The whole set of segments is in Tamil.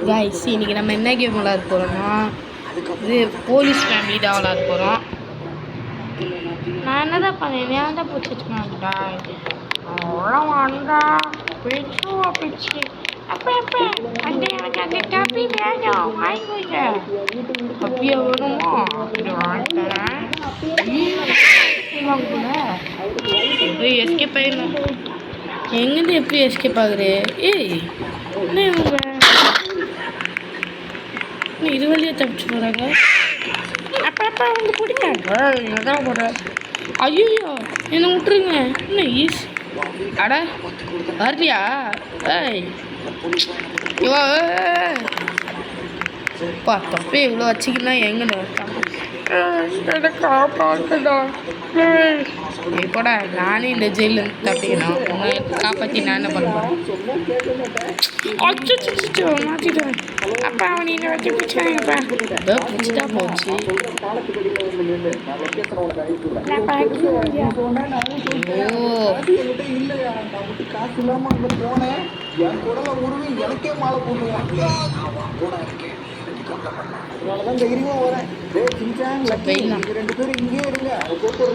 கைஸ் இன்னைக்கு நம்ம என்ன கேம் விளாட போகிறோம்னா இது போலீஸ் ஃபேமிலி தான் விளாட போகிறோம். நான் என்னதான் பண்ணேன், ஏன் தான் பிடிச்சிட்டுமாடா அவ்வளோ வாண்டா பிடிச்சோ பிடிச்சி அப்போ எப்போ அந்த எனக்கு அந்த டப்பி வேணும் வாங்கிக்கோங்க. டப்பியா வேணுமா இது வாங்கிட்டேன் வாங்கல எப்படி எஸ்கேப் ஆயிடணும். எங்கேருந்து எப்படி எஸ்கேப் ஆகுது? ஏய் என்ன இவங்க இது வழியாக தப்பிச்சு போகிறாங்க. அப்போ அப்போ அவங்க பிடிக்காங்க என்னதான் போகிற. ஐயோ என்னை விட்டுருங்க. என்ன ஈஸ் அட வர்றியா? ஏய் இவா பா தப்பே இவ்வளோ வச்சுக்கினா எங்கன்னு எனக்கு காப்பாற்றுடா. இப்போடா நானே இந்த ஜெயிலேருந்து தப்பிக்கணும். உன்னை காப்பாற்றி நான் என்ன பண்ண போகிறேன்? அச்சோ மாற்றிட்டேன். அப்பா அவன் என்ன வச்சு பிடிச்சாங்கப்பா. ஏதோ பிடிச்சிட்டா போச்சு.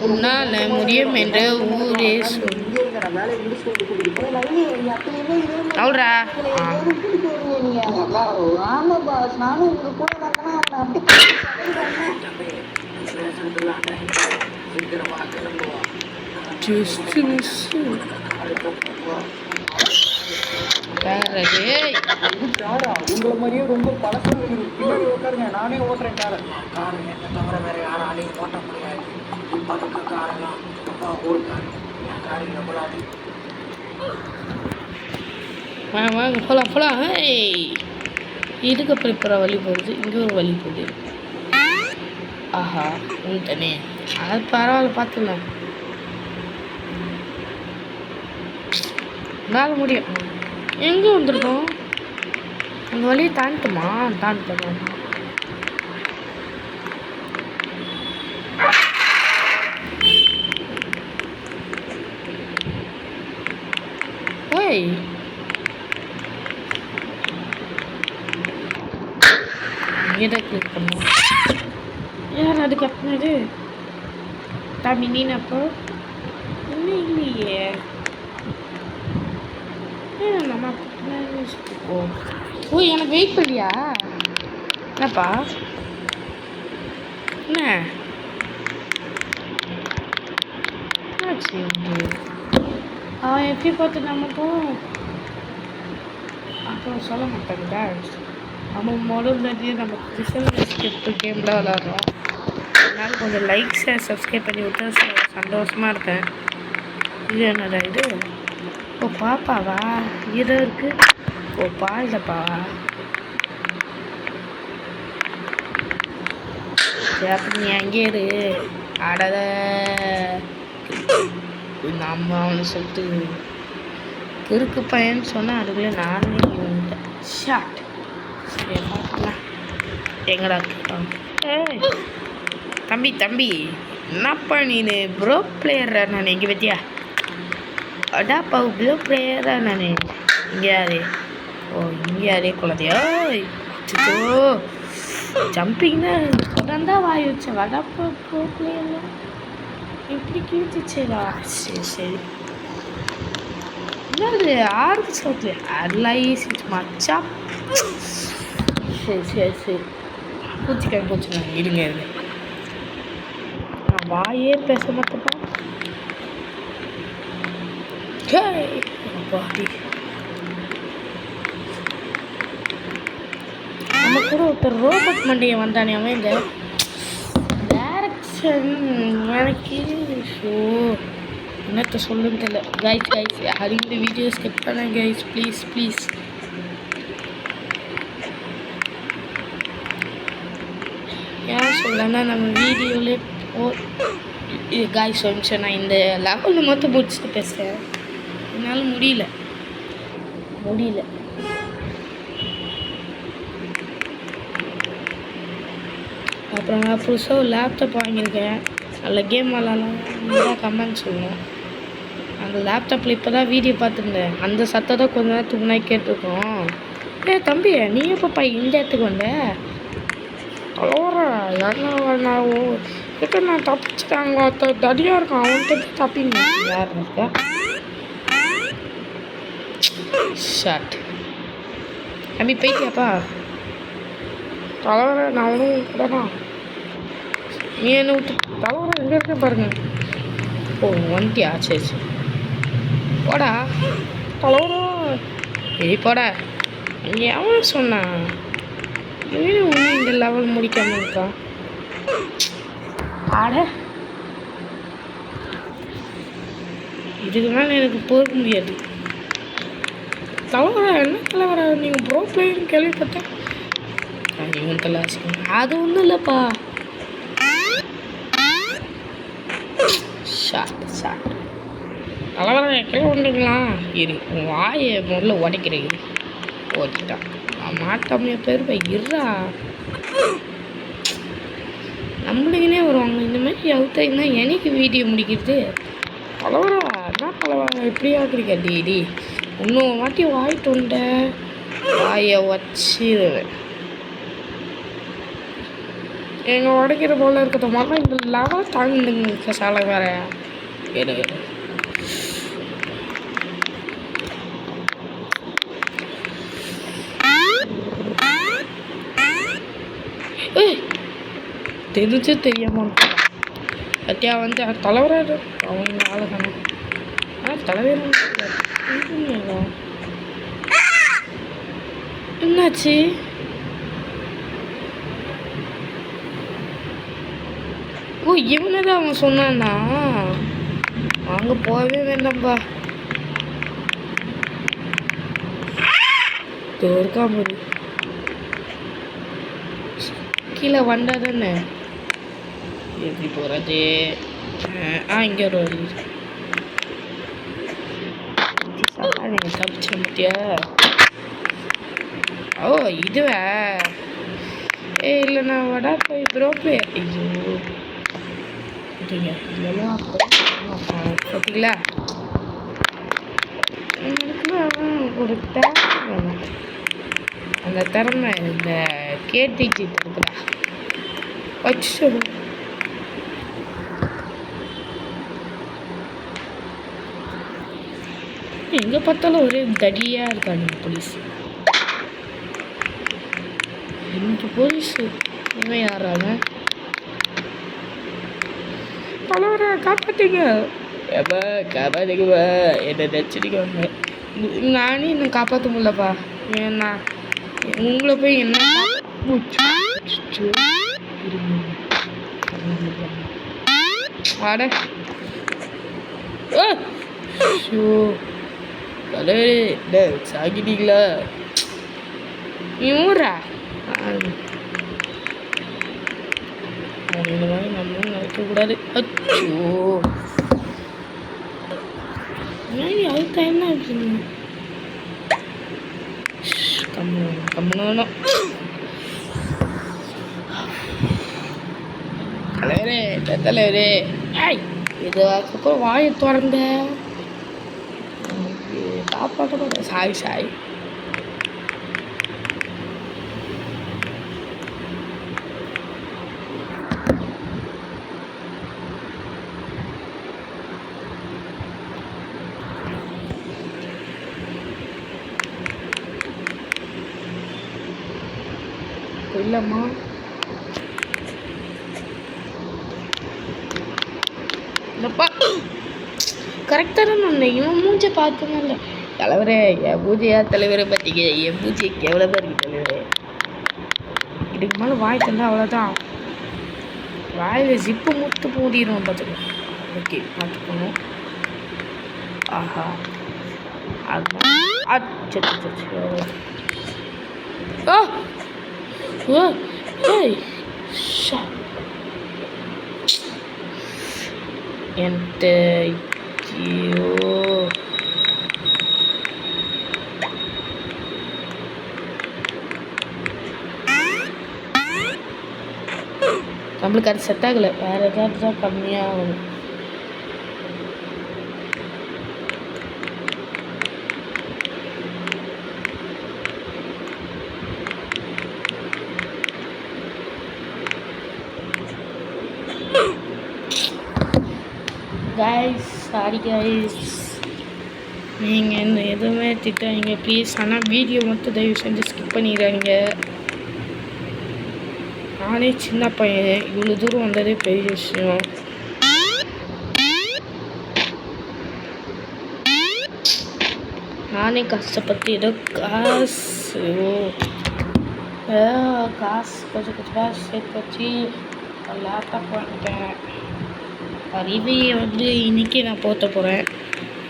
உன்னால் முடியும் என்ற ஊரே சொல்றா. உங்களை மாதிரியே ரொம்ப பழக்கம் பின்னாடி உட்காருங்க. நானே ஓட்டுறேன் காரை. காரை என்ன தவிர வேற யாராலையும் ஓட்ட முடியாது. அதுக்கு காரணம் ஓடுக்காரு. என் காரை எவ்வளவு வாங்க போகலாம் போகலாம். இதுக்கு அப்புறம் இப்போ வழி போகுது, இங்கே ஒரு வழி போகுது. ஆஹா உன்ட்டனே அது பரவாயில்ல பார்த்துக்கலாம். உங்களால் முடியும். எங்கே வந்துருக்கோம்? அந்த வழியை தாண்டிட்டோமா? தாண்டிட்டோம். ஓய் இங்கே தான் கிளிக் பண்ணுவோம். யார் அது கட்டினது? தம்பி நீன் அப்போ இன்னும் இல்லையே. நம்ம ஓ எனக்கு வெயிட் பண்ணியா? என்னப்பா என்ன ஆச்சு? அவன் எப்படி பார்த்து நமக்கும் அப்புறம் சொல்ல மாட்டாங்க. நம்ம முதல்ல நம்ம கிறிஸ்டல் கேமில் விளாட்றோம். அதனால் கொஞ்சம் லைக் ஷேர் சப்ஸ்கிரைப் பண்ணி விட்டா சந்தோஷமாக இருக்கேன். இது என்னடா இது? ஓ பாப்பாவா? இது இருக்கு. ஓ இல்லைப்பாவா? அப்போ நீ அங்கே இரு. ஆடாத நம்ம அவனை சொல்லிட்டு கிறுக்கு பையன்னு சொன்னால் அதுக்குள்ளே நானே இவன்ட்டேன். ஷாட் சரி பார்க்கலாம். எங்கடா கேட்டான்? தம்பி என்னப்பா நீனு ப்ரோ பிளேயரா? நான் எங்கே பற்றியா அடாப்பா ப்ளூ பிளேயரா? நான் இங்கே யாரே? ஓ இங்கே யாரே குழந்தையா? அச்சோ ஜம்பிங்னா உடந்தா வாய் வச்சேன். வடப்பா ப்ரோ பிளேயர் எப்படி கிழிச்சிச்சேடா. சரி என்னது ஆறு சோத்துல அட்லைஸ் மச்சா. சரி பூச்சிக்காங்க இருங்க நான் வாயே பேச மாட்டேப்பா. நம்ம கூட ஒருத்தர் ரோபோட் மண்டியை வந்தானே அவன் இந்த டைரக்ஷன் எனக்கு ஷோ என்னத்த சொல்லுன்னு தெரியல. கைஸ் யாரும் இந்த வீடியோ ஸ்கிப் பண்ண கைஸ் ப்ளீஸ். ஏன் சொல்லனா நம்ம வீடியோவிலே கைஸ் வந்துச்சு. நான் இந்த லெவலில் மொத்தம் முடிச்சுட்டு பேசுகிறேன். என்னால் முடியல. அப்புறம் நான் புதுசாக ஒரு லேப்டாப் வாங்கியிருக்கேன். அதில் கேம் விளாட்லாம் கமெண்ட் சொல்லுவேன். அந்த லேப்டாப்பில் இப்போ தான் வீடியோ பார்த்துருந்தேன். அந்த சத்தத்தை கொஞ்ச நேரத்துக்கு முன்னாடி கேட்டிருக்கோம். ஏ தம்பி, நீ எப்பப்பா இந்த இடத்துக்கு வந்த? கிட்ட நான் தப்பிச்சிட்டாங்க, தடியாக இருக்கான், அவன்கிட்ட தப்பிங்க. யார் இருக்கா? ஷாட். தம்பி போயிட்டியாப்பா? தலைவரை நான் ஒன்றும் கூடதான். நீ என்ன விட்டு தலைவரை எங்கே இருக்க பாருங்க. ஓ வந்துட்டியா? சரி சரி போடா தலைவரா. சரி போடா. எவன் சொன்னான் ஒன்றும் இந்த லெவல் முடிக்காம இருக்கான்? ஆட இதுக்கு மேலே எனக்கு பொறுக்க முடியாது. தலைவரா என்ன தலைவரா, நீங்கள் ப்ரோ பிளேயர்னு கேள்விப்பட்டேன். இவன் தலை அது ஒன்றும் இல்லைப்பா. Shot shot. தலைவரா கீழே ஒன்றுங்களா? இரு உன் வாயை முதல்ல உடைக்கிறேன். ஓடிட்டான். நான் மாட்டாமைய பேர் இருறா. நம்மளுக்குனே வருவாங்க இந்த மாதிரி அவுத்தாங்கன்னா எனக்கு வீடியோ முடிக்கிறது. தலைவரா என்ன தலைவரா இப்படி ஆக்குறீங்க? டீடி இன்னும் வாட்டி வாயிட்டு உண்ட வாயை வச்சிருவேன். எங்கள் உடைக்கிற போல இருக்கிற மாதிரி இந்த லெவல் தாங்கிடுங்க சாலை வேற. எடு தெரிஞ்சு தெரியாம பத்தியா வந்து தலைவராக அவங்க ஆளு தானே. தலைவர் என்னாச்சு? ஓ இவனை தான் அவன் சொன்னான்னா? அங்கே போகவே வேண்டாம்ப்பா. இருக்காம கீழே வந்தா தானே எப்படி போகிறது? இங்கே ஒரு வழி. நீங்கள் தப்பிச்ச முட்டியா? ஓ இதுவே இல்லை நான் வடா போய் ப்ரோப்ளே. ஐயோ இதெல்லாம் பார்த்தீங்களா? ஒரு திறமை வேணும். அந்த திறமை இந்த கேட்டுச்சு இருக்குதா வச்சு எங்கே பார்த்தாலும் ஒரே தடியாக இருக்காங்க போலீஸ். இந்த போலீஸ் இவன் யாராங்க? தலைவரை காப்பாற்றிங்க. ஏப்பா காப்பாற்றிக்குப்பா, என்னை நச்சரிக்கவங்க. நானே இன்னும் காப்பாற்ற முடியலப்பா. ஏன்னா உங்களை போய் என்ன ஆட ஷோ தலைவரே என்ன சாகிட்டீங்களா? இவரா இந்த மாதிரி நம்மளும் நினைக்கக்கூடாது. அச்சோ அதுக்கு என்ன இருக்குங்க? கம்மணும் தலைவரே தலைவரே. இது அதுக்கப்புறம் வாயை திறந்த காப்பாற்ற மாட்டேன். சாய் சாய் இல்லைம்மா. இல்லைப்பா கரெக்டாக தான் சொன்னேன். இவன் மூஞ்சை பார்த்தோம் இல்லை தலைவரே. என் பூஜையா தலைவரை பார்த்தீங்க? என் பூஜைக்கு எவ்வளோதான் இருக்கு தலைவரே. இதுக்கு மேலே வாய் தந்தா அவ்வளோதான். வாயில் ஜிப்பு முத்து பூடிடும் பார்த்துக்கணும். ஓகே பார்த்துக்கணும். ஆஹா அதுதான் அச்சோ. ஓ ஓ ஏய் என்கிட்ட ஐயோ நம்மளுக்கு அது செட் ஆகலை. வேறு ஏதாவது தான் கம்மியாக ஆகணும். கைஸ் சாரி கைஸ், நீங்கள் என்ன எதுவுமே திட்டாதீங்க ப்ளீஸ். ஆனால் வீடியோ மட்டும் தயவு செஞ்சு ஸ்கிப் பண்ணிடுறாங்க. நானே சின்ன பையன், இவ்வளோ தூரம் வந்ததே பெரிய விஷயம். நானே கஷ்டப்பட்டு ஏதோ காசு கொஞ்சம் கொஞ்சமாக சேர்த்து வச்சு லேப்டாப் வாங்கிட்டேன். ரிவ்யூ வந்து இன்றைக்கி நான் போட்ட போகிறேன்.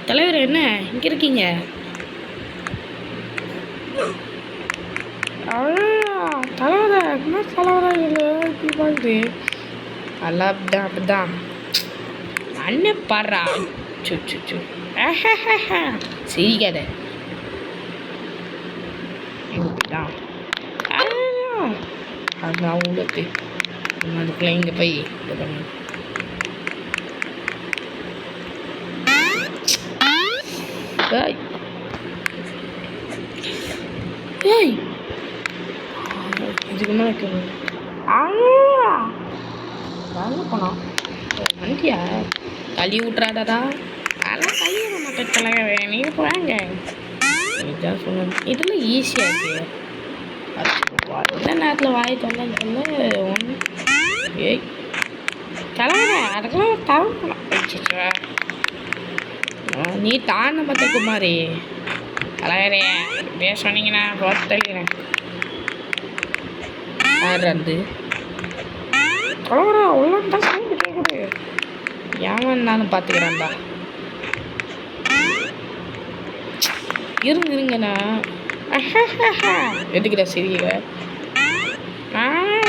தலைவர் என்ன இங்கே இருக்கீங்க? தலைவரா என்ன தலைவரா இல்லை இப்படி பாருது. எல்லாம் அப்படிதான் அப்படிதான் அண்ணன் பாடுறா. சுச்சு சிரிக்காத. இப்படிதான் அதுதான் உங்களுக்கு அதுக்குள்ள இங்கே போய் இது பண்ணு. ஏய் ஏய் இதுக்கு மேலே வாங்க போனோம் வண்டியா கழுவி விட்றாடா. அதெல்லாம் கழுவிட மாட்டேன் தலைவரே, நீங்கள் போவாங்க. இதுதான் சொல்லணும். இதெல்லாம் ஈஸியாக இருக்கு. எந்த நேரத்தில் வாய் தொண்டன்னு சொல்ல ஒன்று. ஏய் தலைவரே அதுக்கெல்லாம் தரணும். நீ தாண்ட மத்த குமாரி தலைவரே இப்படியே சொன்னீங்கன்னா தள்ளிக்கிறேன். யார் வந்து தலைவரா உள்ளா சவுண்டு கேட்குது. ஏமாந்தாலும் பார்த்துக்கிறேன்டா. இருங்கண்ணா. எதுக்குடா சரியில்ல?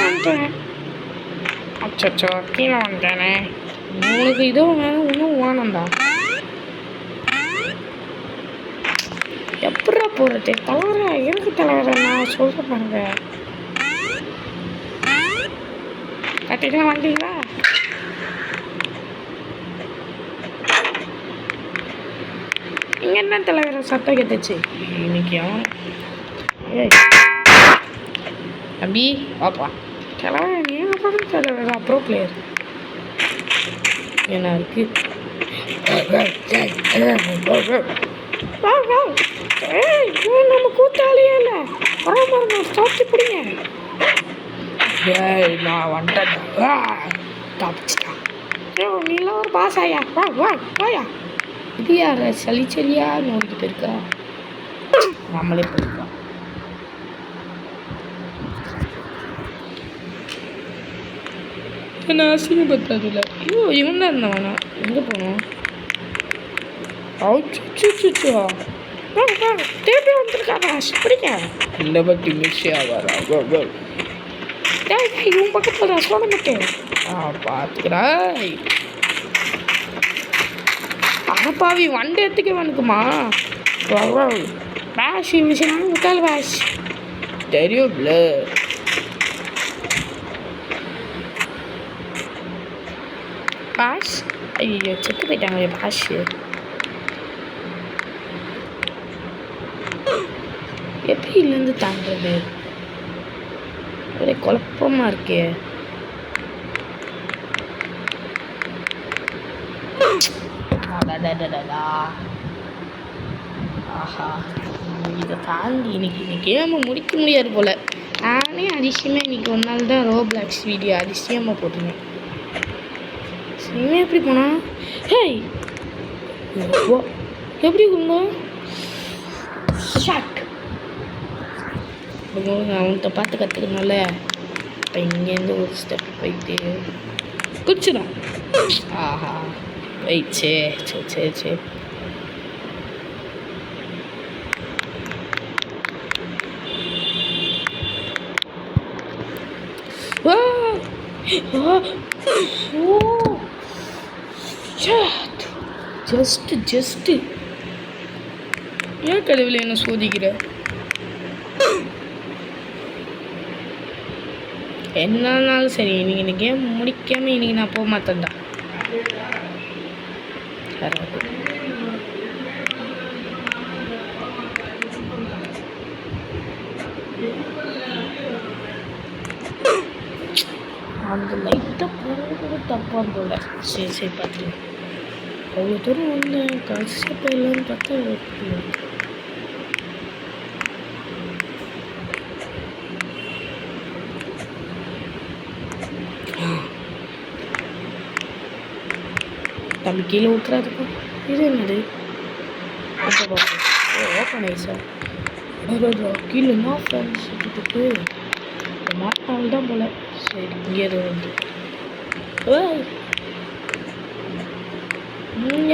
வந்துட்டேன். அச்சோ கீழே வந்துட்டேனே. உங்களுக்கு இதுவும் வேணும் இன்னும் வேணும்டா. எப்படா போகிறது தலைவரா? எனக்கு தலைவரா நான் சொல்ல பாருங்க. கட்டிட்டு வந்தீங்களா? இங்கே என்ன தலைவரா சத்தம் கேட்டுச்சு இன்னைக்கும்? ஏய் தம்பி வாப்பா. தலைவர் நீங்கள் பார்த்து தலைவர் அப்புறம் பிளேயர் என்ன இருக்கு? நம்ம கூத்தாலியே இல்லை. பரவாயில்ல சாப்பிட்டு பிடிங்க. ஏய் நான் வந்துட்டேன். தப்பிச்சிட்டான். நீலாம் ஒரு பாஸ் ஆயா. வாயா. இது யார் சளிச்சலியா நோக்கிட்டு போயிருக்கா? நம்மளே போயிருக்கா. என்ன அசிங்கப்படுத்தாது இல்லை. ஐயோ இவன் தான் இருந்தவனா? எங்கே போனோம்? அச்சுச்சுச்சோ திருப்பி வந்துருக்காங்க. பிடிக்க இந்த பற்றி மிஸ்ஸே ஆவாரா? இவன் பக்கத்தில் நான் சொல்ல மாட்டேன். பார்த்துக்கிறா. அப்பாவி வண்டி எடுத்துக்க வேணுக்குமா? பேஷ் விஷயம் முட்டால் பேஷ் தெரியும்ல. பாஷ் ஐயோ செத்து போயிட்டாங்க பாஷ். எப்படி இல்லைருந்து தாண்டது? ஒரே குழப்பமாக இருக்கே. ஆஹா இதை தாண்டி இன்னைக்கு கேமை முடிக்க முடியாது போல். நானே அதிசயமாக இன்னைக்கு ஒரு நாள் தான் ரோப்ளாக்ஸ் வீடியோ அதிசயமாக போட்டுருந்தேன். சினிமா எப்படி போனா? ஹேய் எப்படி இருந்தோம்? ஷாக் அவன்கிட்ட பார்த்து கற்றுக்கணும்ல. இப்போ இங்கேருந்து ஒரு ஸ்டெப் போயிட்டு குச்சிடும். ஆஹா வெயிட் சரி ஜஸ்ட்டு ஏன் கடவுளை என்ன சோதிக்கிற? என்னன்னாலும் சரி இன்னைக்கு இந்த கேம் முடிக்காமல் இன்னைக்கு நான் போக மாட்டேன்டா. அந்த லைட்டாக போகிறது தப்பாக போல. சரி பார்த்து அவ்வளோ தூரம் வந்தேன், கடைசியாக போயிடலான்னு பார்த்தா தம்பி கீழே விட்டுறாதுப்பா. இது என்னது? ஓப்பன் ஆயிடுச்சா? கீழே என்ன ஃப்ரெண்ட்ஸ் சுற்றிட்டு மாட்டினால்தான் தான் போல. சரி இங்கே வந்து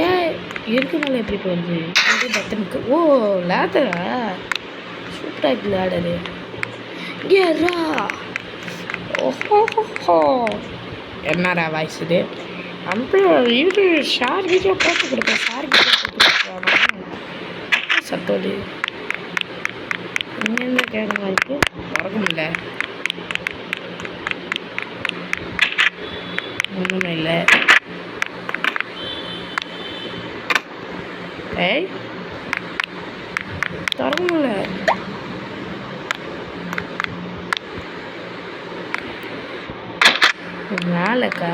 ஏன் இருக்குனால எப்படி போகுது? பத்தனுக்கு ஓ லேடரா சூப்பராக இருக்குது லேடரு. ஏறா ஓஹோ என்னடா வாய்ஸ் இது? அப்படியே இது ஷேர் வீடியோ போட்டு கொடுப்பேன். ஷேர் வீடியோ போட்டு கொடுக்குறாங்க சத்தோடு. இங்கேருந்து கேட்குற மாதிரி உறக்க முடியல, ஒன்றுமே இல்லை. ஏய் தரமுல்ல. மேலக்கா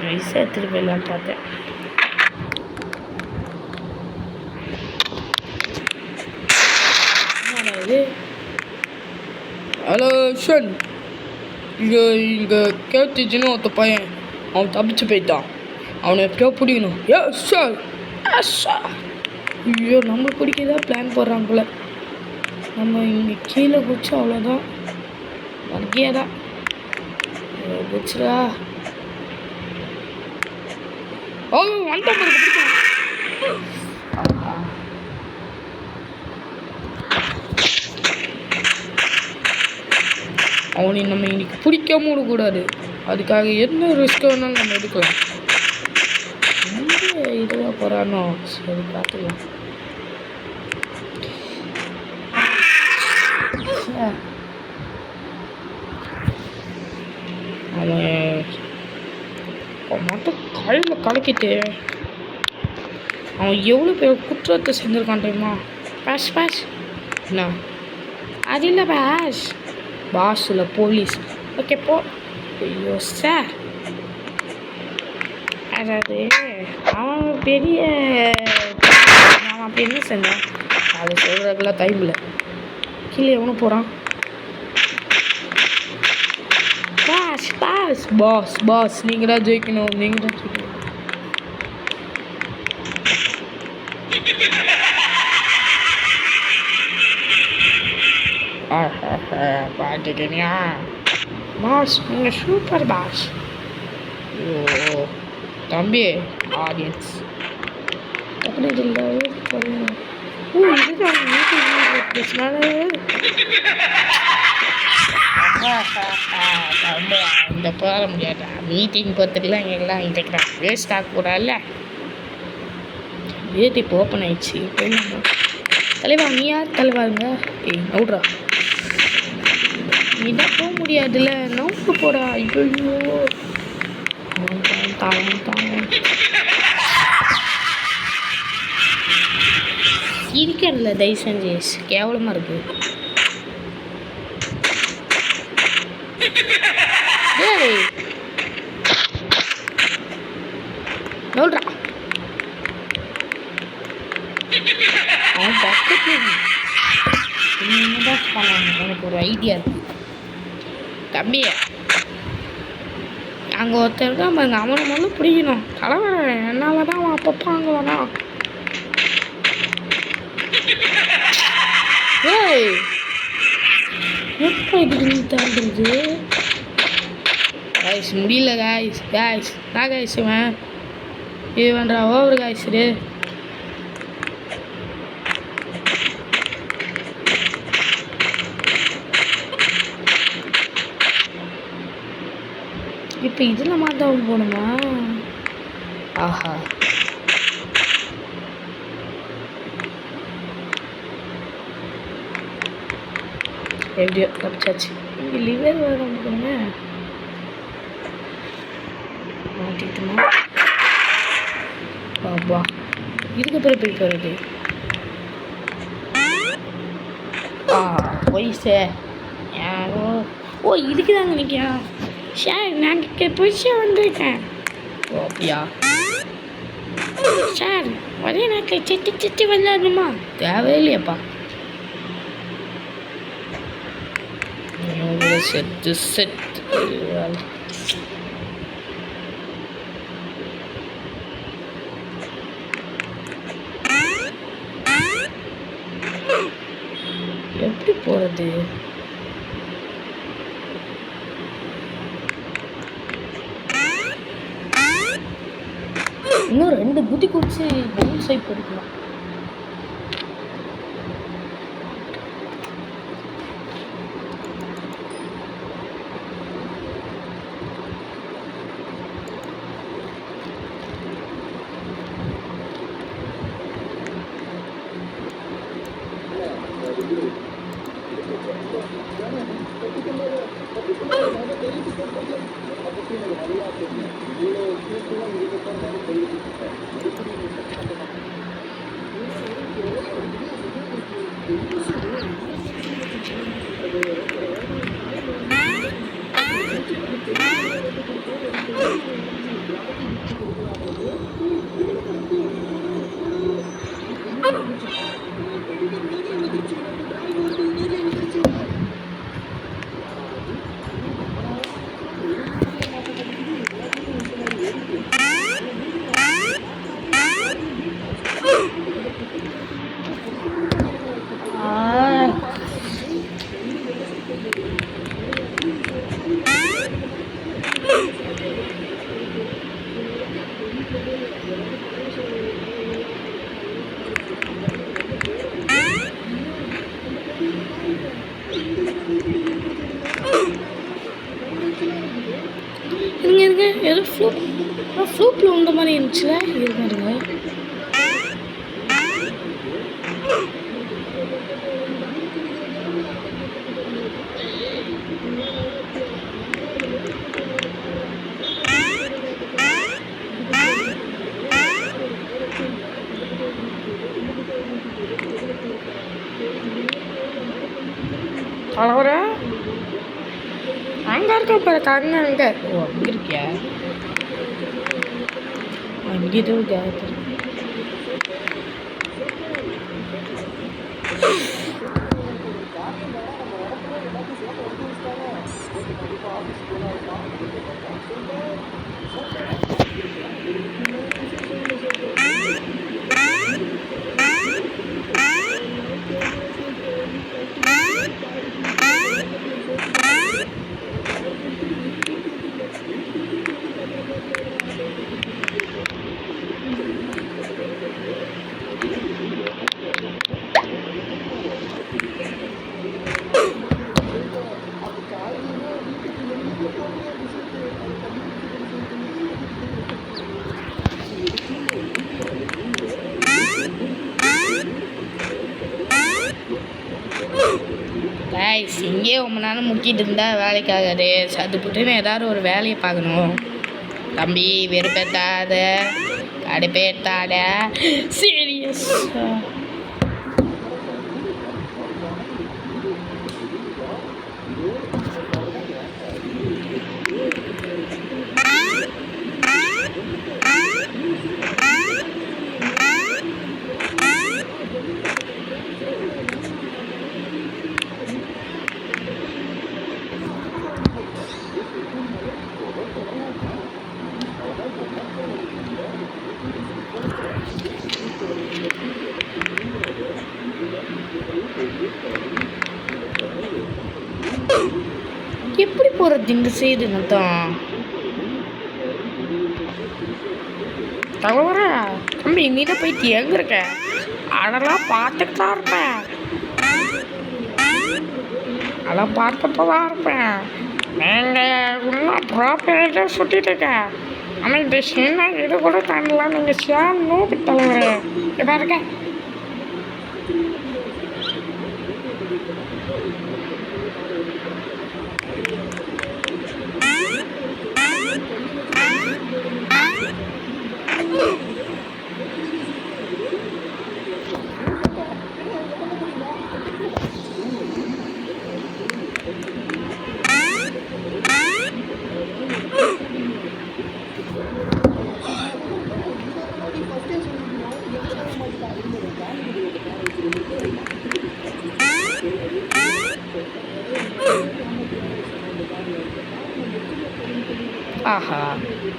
நைஸாக எடுத்துகிட்டு போயிடலான்னு பார்த்தேன். இது ஹலோ ஷன், இங்கே கேட்டுச்சுன்னு ஒருத்த பையன் அவன் தப்பிச்சு போயிட்டான். அவனை எப்படியோ பிடிக்கணும். Yes sir, yes sir. ஐயோ நம்மளை பிடிக்கதான் பிளான் போடுறான் போல. நம்ம இங்கே கீழே குதிச்சு அவ்வளோதான், வர்க்கியா தான் குதிச்சுடா. ஓ வந்த பிடிக்கும். அவனை நம்ம இன்னைக்கு பிடிக்காம விடக்கூடாது. அதுக்காக என்ன ரிஸ்க் வேணாலும் நம்ம எடுக்கலாம். ரொம்ப இதுவாக போகிறானோ, சரி பார்த்துக்கலாம். அவன் மட்டும் கையில் கலக்கிட்டு அவன் எவ்வளோ பேர் குற்றத்தை செஞ்சுருக்கான் தெரியுமா? பேஷ் பேஷ் என்ன அது இல்லை பேஷ் பாஸ் இல்லை போலீஸ். ஓகே போ. ஐயோ சார், அதாவது அவன் பெரிய அவன் அப்படி என்ன செஞ்சான் அதை சொல்கிறதுக்கெல்லாம் டைம் இல்லை. கீழே எவனும் போகிறான்? பாஸ் பாஸ் பாஸ் பாஸ் நீங்கள் தான் ஜெயிக்கணும், நீங்கள் தான் ஜெயிக்கணும். பார்த்துக்கினியா பாஸ், நீங்கள் சூப்பர் பாஸ். ஓ தம்பி ஆடியன்ஸ் அப்படி இல்லை. ஓ இதுதான் இந்த போட முடியாதா? மீட்டிங் போகிறதுக்குலாம் எல்லாம் இதுக்குதான் வேஸ்ட் ஆகக்கூடாதுல்ல. வேட் இப்போ ஓப்பன் ஆயிடுச்சு. தலைவா நீ யார் தலைவாருங்க? ஏய் நவுட்ரா, நீதான் போக முடியாதுல்ல, நவுட்டு போடா. ஐயோ இருக்கிறதுல தயவு செஞ்சு கேவலமாக இருக்கு. நவுட்ரா அவன் பக்கத்தில் எனக்கு ஒரு ஐடியா இருக்கு தம்பி. அங்கே ஒருத்தர் இருக்கான் பாருங்க, அவனை முதல்ல பிடிக்கணும். தலைவர என்னால் தான் அவன் அப்பப்போ அங்கே வேணாம். ஏய் எப்போ இதுக்கு தாண்டுறது? காய்ஸ் முடியல காய்ஸ். காய்ஸ் நான் காய்ஸ் இவன் இது பண்ணுறா ஓவர் காய்ஸ். இப்போ இதில் மாற்றவும் போகணுமா? ஆஹா எப்படியோ தப்பிச்சாச்சு. இங்கே லிவர் வேறு வந்துக்கணுங்க, மாட்டிக்கிட்டோமா? பாபா இதுக்கப்புறம் எப்படி போகிறது? போய் சார் யாரோ இதுக்கு தாங்க நிற்கியா சார்? நாங்கள் புதுசாக வந்திருக்கேன். அப்படியா சார்? ஒரே நாட்டில் செட்டு விளையாடணுமா? தேவையில்லையாப்பா. செட்டு எப்படி போகிறது? இன்னும் 2 குட்டி குடிச்சு பவுல் சைட் போட்டுக்கலாம். இருங்க ஏதோ ஃப்ளூப்பில் உண்ட மாதிரி இருந்துச்சுல. இருங்க அவ்வளோ அங்கே இருக்க பாரு. அங்கே அங்கே இருக்கியா? அங்கே எதுவும் கேட்குறது. இங்கே ரொம்ப நேரம் முக்கிட்டு இருந்தால் வேலைக்காகாது. சதுப்புட்டுன்னு ஏதாவது ஒரு வேலையை பார்க்கணும். தம்பி வெறுப்பேத்தாத, கடுப்பேத்தாத. சீரியஸ் எப்படி போகிறது இந்த சைடு மொத்தம்? தவிர தம்பி நீ தான் போயிட்டு எங்கே இருக்க? அதெல்லாம் பார்த்துட்டு தான் இருப்பேன். அதெல்லாம் பார்த்துட்டு தான் இருப்பேன். நீங்கள் இன்னும் ப்ராப்பராக சுற்றிட்டு இருக்கேன். ஆனால் இந்த சின்ன இது கூட தாண்டலாம். நீங்கள் சேம் நோக்கு தலைவர் இதாக இருக்க. ஆஹா,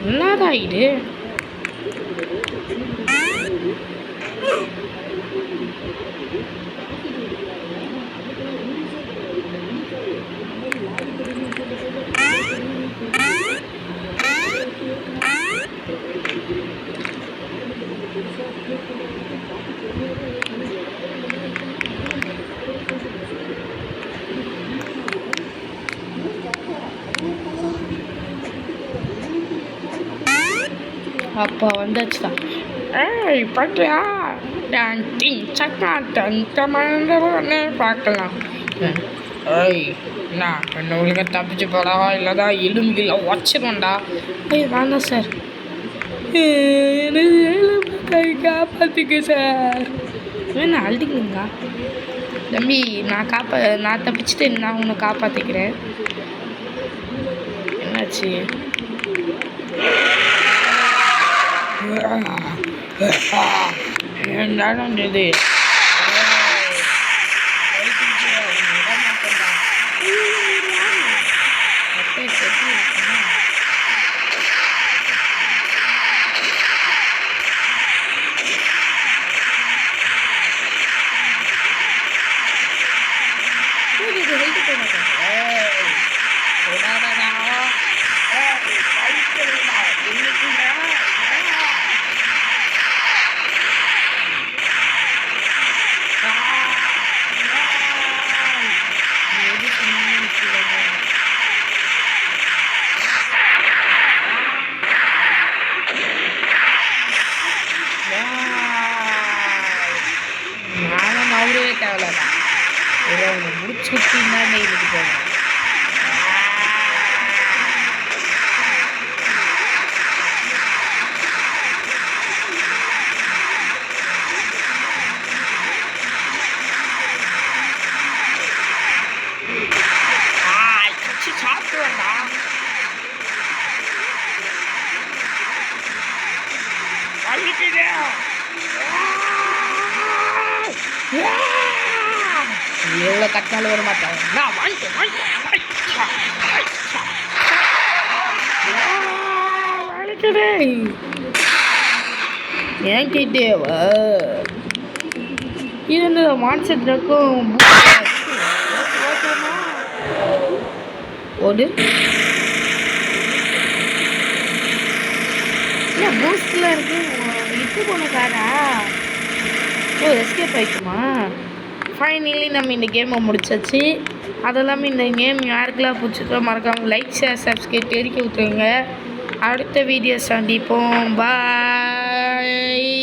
என்னடா இது? அப்பா வந்தாச்சுடா. ஏய் பட்டியா டான்டிங் சக்கா டன்டமன்னு பார்க்கலாம். ஏய் என்ன என்ன ஒழுங்கா தப்பிச்சு போடா, இல்லைடா எலும்பில் உடச்சிடும்டா. ஏய் வேண்டாம் சார், எனக்கு எலும்பு கை காப்பாற்றிக்க சார். என்ன அழுதிக்கணுங்களா தம்பி? நான் தப்பிச்சுட்டு நான் உன்னை காப்பாற்றிக்கிறேன். என்னாச்சு? என்னடா இது? நானும் அவரே தேவையில்லடா. இதை அவங்க முடிச்சு விட்டீங்கன்னா இன்னைக்கு போவேன். சாப்பிடுவேன்டா. வலிக்குது. எவ்வளோ கட்டினாலும் வர மாட்டேன். நான் வலிக்குது. ஏன்கிட்டேவா இது வந்து மான்செட்ருக்கும் ஓடு இல்லை பூஸ்டில் இருக்கு. இட்டு போன காரா? ஓ எஸ்கேப் ஆகிக்குமா? ஃபைனலி நம்ம இந்த கேமை முடிச்சாச்சு. அது இல்லாமல் இந்த கேம் யாருக்கெல்லாம் பிடிச்சிருக்கோ மறக்காமல் லைக் ஷேர் சப்ஸ்கிரைப் தெரிவிக்க விட்டுருங்க. அடுத்த வீடியோ சந்திப்போம். பாய்.